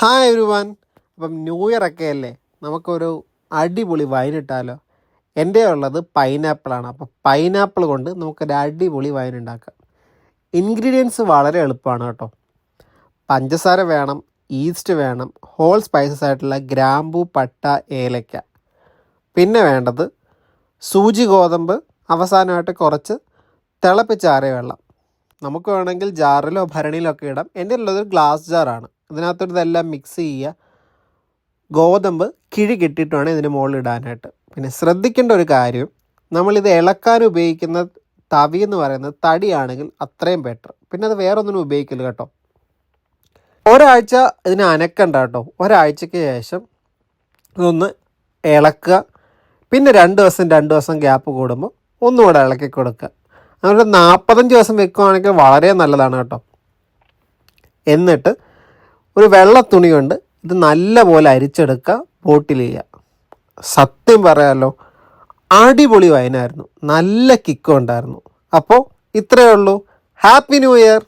Hi everyone. അപ്പം new year ഒക്കെ അല്ലേ, നമുക്കൊരു അടിപൊളി വൈൻ ഇട്ടാലോ? എൻ്റെ ഉള്ളത് പൈനാപ്പിളാണ്. അപ്പോൾ പൈനാപ്പിൾ കൊണ്ട് നമുക്കൊരു അടിപൊളി വൈൻ ഉണ്ടാക്കാം. ഇൻഗ്രീഡിയൻസ് വളരെ എളുപ്പമാണ് കേട്ടോ. പഞ്ചസാര വേണം, ഈസ്റ്റ് വേണം, ഹോൾ സ്പൈസസ് ആയിട്ടുള്ള ഗ്രാമ്പൂ, പട്ട, ഏലക്ക. പിന്നെ വേണ്ടത് സൂചി ഗോതമ്പ്, അവസാനമായിട്ട് കുറച്ച് തിളപ്പിച്ചാറിയ വെള്ളം. നമുക്ക് വേണമെങ്കിൽ ജാറിലോ ഭരണിയിലോ ഒക്കെ ഇടാം. എൻ്റെ ഉള്ളത് ഗ്ലാസ് ജാറാണ്. ഇതിനകത്തോട്ട് ഇതെല്ലാം മിക്സ് ചെയ്യുക. ഗോതമ്പ് കിഴി കെട്ടിയിട്ട് വേണം ഇതിന് മുകളിൽ ഇടാനായിട്ട്. പിന്നെ ശ്രദ്ധിക്കേണ്ട ഒരു കാര്യം, നമ്മളിത് ഇളക്കാൻ ഉപയോഗിക്കുന്ന തവി എന്ന് പറയുന്നത് തടിയാണെങ്കിൽ അത്രയും ബെറ്റർ. പിന്നെ അത് വേറെ ഒന്നിനും ഉപയോഗിക്കില്ല കേട്ടോ. ഒരാഴ്ച ഇതിനെ അനക്കണ്ട കേട്ടോ. ഒരാഴ്ചയ്ക്ക് ശേഷം ഇതൊന്ന് ഇളക്കുക. പിന്നെ 2 ദിവസം ഗ്യാപ്പ് കൂടുമ്പോൾ ഒന്നുകൂടെ ഇളക്കി കൊടുക്കുക. അങ്ങനെ 45 ദിവസം വെക്കുകയാണെങ്കിൽ വളരെ നല്ലതാണ് കേട്ടോ. എന്നിട്ട് ഒരു വെള്ള തുണി കൊണ്ട് ഇത് നല്ലപോലെ അരിച്ചെടുക്കുക, ബോട്ടിൽ ചെയ്യുക. സത്യം പറയാമല്ലോ, അടിപൊളി വൈനായിരുന്നു, നല്ല കിക്കും ഉണ്ടായിരുന്നു. അപ്പോൾ ഇത്രയേ ഉള്ളൂ. Happy new year.